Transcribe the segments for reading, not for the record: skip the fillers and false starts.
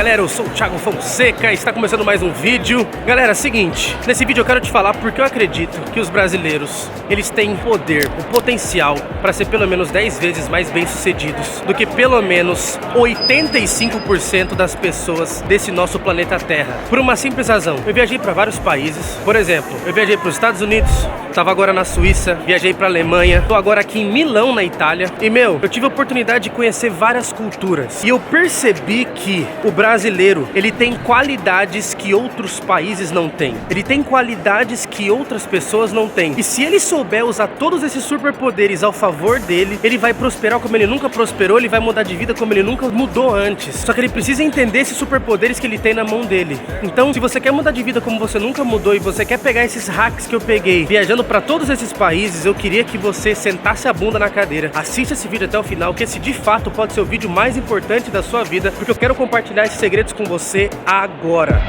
galera, eu sou o Thiago Fonseca, está começando mais um vídeo. Galera, seguinte, nesse vídeo eu quero te falar porque eu acredito que os brasileiros, eles têm poder, o potencial para ser pelo menos 10 vezes mais bem-sucedidos do que pelo menos 85% das pessoas desse nosso planeta Terra. Por uma simples razão, eu viajei para vários países, por exemplo, eu viajei para os Estados Unidos, estava agora na Suíça, viajei para a Alemanha, estou agora aqui em Milão, na Itália, e eu tive a oportunidade de conhecer várias culturas, e eu percebi que o brasileiro, ele tem qualidades que outros países não têm. Ele tem qualidades que outras pessoas não têm. E se ele souber usar todos esses superpoderes ao favor dele, ele vai prosperar como ele nunca prosperou, ele vai mudar de vida como ele nunca mudou antes. Só que ele precisa entender esses superpoderes que ele tem na mão dele. Então, se você quer mudar de vida como você nunca mudou e você quer pegar esses hacks que eu peguei, viajando para todos esses países, eu queria que você sentasse a bunda na cadeira, assista esse vídeo até o final, que esse de fato pode ser o vídeo mais importante da sua vida, porque eu quero compartilhar esses segredos com você agora.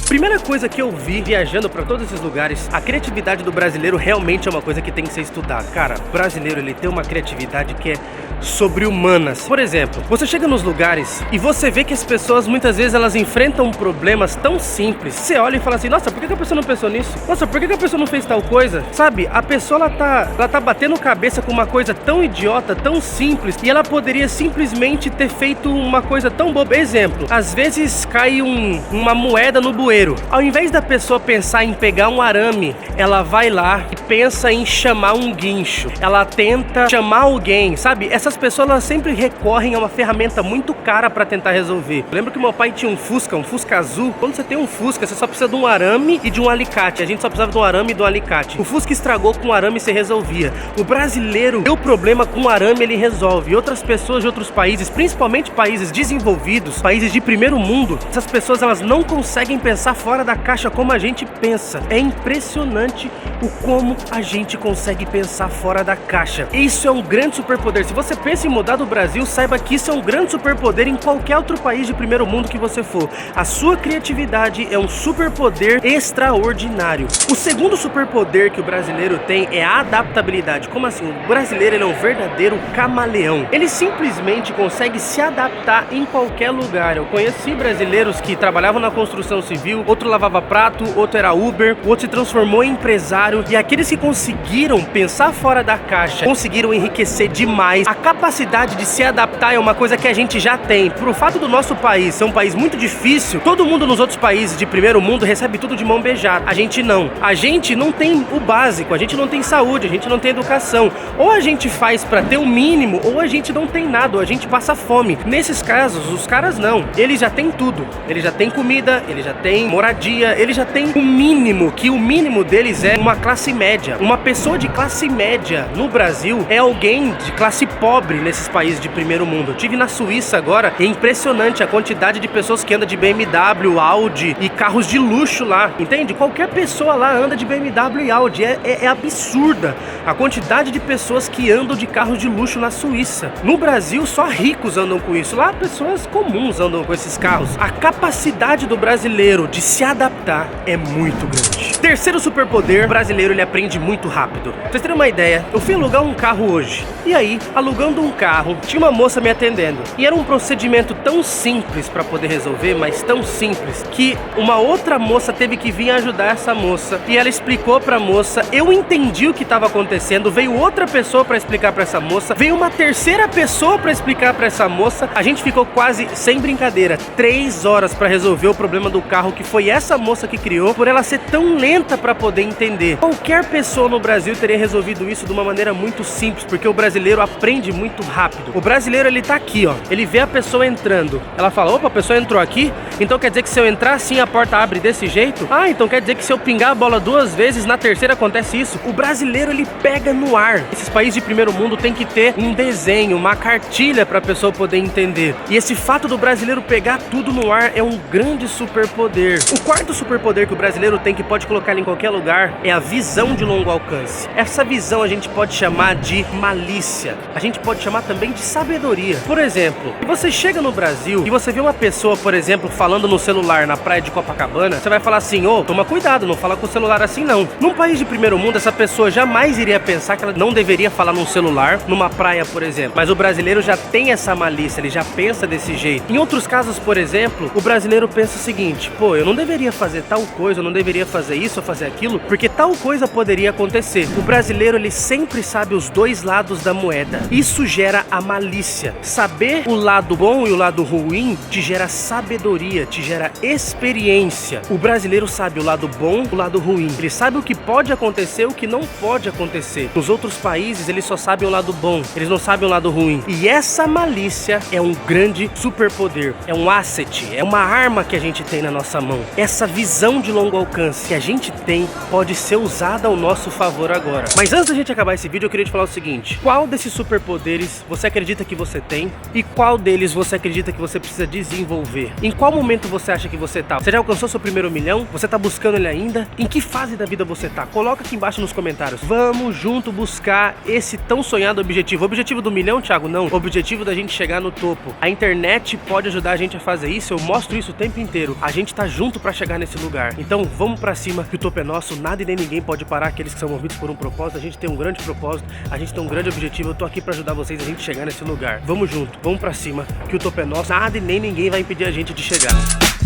Primeira coisa que eu vi viajando para todos esses lugares, a criatividade do brasileiro realmente é uma coisa que tem que ser estudada. Cara, o brasileiro, ele tem uma criatividade que é sobre-humanas. Por exemplo, você chega nos lugares e você vê que as pessoas muitas vezes elas enfrentam problemas tão simples. Você olha e fala assim, nossa, por que a pessoa não pensou nisso? Nossa, por que a pessoa não fez tal coisa? Sabe, a pessoa ela tá batendo cabeça com uma coisa tão idiota, tão simples, e ela poderia simplesmente ter feito uma coisa tão boba. Exemplo, às vezes cai uma moeda no bueiro. Ao invés da pessoa pensar em pegar um arame, ela vai lá e pensa em chamar um guincho. Ela tenta chamar alguém, sabe? Essas pessoas, elas sempre recorrem a uma ferramenta muito cara para tentar resolver. Eu lembro que meu pai tinha um Fusca azul. Quando você tem um Fusca, você só precisa de um arame e de um alicate. A gente só precisava de um arame e de um alicate. O Fusca estragou, com um arame você resolvia. O brasileiro, o problema com um arame, ele resolve. E outras pessoas de outros países, principalmente países desenvolvidos, países de primeiro mundo, essas pessoas, elas não conseguem pensar fora da caixa como a gente pensa. É impressionante o como a gente consegue pensar fora da caixa. Isso é um grande superpoder. Se você pensa em mudar do Brasil, saiba que isso é um grande superpoder em qualquer outro país de primeiro mundo que você for. A sua criatividade é um superpoder extraordinário. O segundo superpoder que o brasileiro tem é a adaptabilidade. Como assim? O brasileiro, ele é um verdadeiro camaleão. Ele simplesmente consegue se adaptar em qualquer lugar. Eu conheci brasileiros que trabalhavam na construção civil, outro lavava prato, outro era Uber, o outro se transformou em empresário, e aqueles que conseguiram pensar fora da caixa, conseguiram enriquecer demais. A capacidade de se adaptar é uma coisa que a gente já tem. Por o fato do nosso país ser um país muito difícil, todo mundo nos outros países de primeiro mundo recebe tudo de mão beijada. A gente não. A gente não tem o básico, a gente não tem saúde, a gente não tem educação. Ou a gente faz pra ter o mínimo, ou a gente não tem nada, ou a gente passa fome. Nesses casos, os caras não. Eles já têm tudo. Eles já têm comida, eles já têm moradia, eles já têm o mínimo, que o mínimo deles é uma classe média. Uma pessoa de classe média no Brasil é alguém de classe pobre nesses países de primeiro mundo. Eu estive na Suíça agora, é impressionante a quantidade de pessoas que andam de BMW, Audi e carros de luxo lá, entende? Qualquer pessoa lá anda de BMW e Audi, é absurda a quantidade de pessoas que andam de carros de luxo na Suíça. No Brasil, só ricos andam com isso, lá pessoas comuns andam com esses carros. A capacidade do brasileiro de se adaptar é muito grande. Terceiro superpoder, o brasileiro, ele aprende muito rápido. Pra vocês terem uma ideia, eu fui alugar um carro hoje, e aí, alugando um carro, tinha uma moça me atendendo, e era um procedimento tão simples para poder resolver, mas tão simples, que uma outra moça teve que vir ajudar essa moça, e ela explicou pra moça, eu entendi o que estava acontecendo, veio outra pessoa para explicar pra essa moça, veio uma terceira pessoa para explicar pra essa moça, a gente ficou quase, sem brincadeira, 3 horas para resolver o problema do carro, que foi essa moça que criou, por ela ser tão lenta para poder entender. Qualquer pessoa no Brasil teria resolvido isso de uma maneira muito simples, porque o brasileiro aprende muito rápido. O brasileiro, ele tá aqui, ó, ele vê a pessoa entrando, ela fala, opa, a pessoa entrou aqui, então quer dizer que se eu entrar assim a porta abre desse jeito? Ah, então quer dizer que se eu pingar a bola 2 vezes, na terceira acontece isso? O brasileiro, ele pega no ar. Esses países de primeiro mundo tem que ter um desenho, uma cartilha para a pessoa poder entender. E esse fato do brasileiro pegar tudo no ar é um grande superpoder. O quarto superpoder que o brasileiro tem, que pode colocar ele em qualquer lugar, é a visão de longo alcance. Essa visão a gente pode chamar de malícia. A gente pode chamar também de sabedoria. Por exemplo, se você chega no Brasil e você vê uma pessoa, por exemplo, falando no celular na praia de Copacabana, você vai falar assim: ô, toma cuidado, não fala com o celular assim não. Num país de primeiro mundo, essa pessoa jamais iria pensar que ela não deveria falar num celular, numa praia, por exemplo. Mas o brasileiro já tem essa malícia, ele já pensa desse jeito. Em outros casos, por exemplo, o brasileiro pensa o seguinte: pô, eu não deveria fazer tal coisa, eu não deveria fazer isso ou fazer aquilo, porque tal coisa poderia acontecer. O brasileiro, ele sempre sabe os dois lados da moeda. Isso gera a malícia. Saber o lado bom e o lado ruim te gera sabedoria, te gera experiência. O brasileiro sabe o lado bom, o lado ruim. Ele sabe o que pode acontecer, o que não pode acontecer. Nos outros países, eles só sabem o lado bom, eles não sabem o lado ruim. E essa malícia é um grande superpoder, é um asset, é uma arma que a gente tem na nossa mão. Essa visão de longo alcance que a gente tem pode ser usada ao nosso favor agora. Mas antes da gente acabar esse vídeo, eu queria te falar o seguinte: qual desses superpoderes você acredita que você tem e qual deles você acredita que você precisa desenvolver? Em qual momento você acha que você tá? Você já alcançou seu primeiro milhão? Você tá buscando ele ainda? Em que fase da vida você tá? Coloca aqui embaixo nos comentários. Vamos junto buscar esse tão sonhado objetivo. O objetivo do milhão, Thiago? Não. O objetivo da gente chegar no topo. A internet pode ajudar a gente a fazer isso. Eu mostro isso o tempo inteiro. A gente tá junto pra chegar nesse lugar. Então vamos pra cima, que o topo é nosso. Nada e nem ninguém pode parar aqueles que são movidos por um propósito. A gente tem um grande propósito. A gente tem um grande objetivo. Eu tô aqui pra ajudar vocês a gente chegar nesse lugar. Vamos junto. Vamos pra cima, que o topo é nosso. Nada e nem ninguém vai impedir a gente de chegar.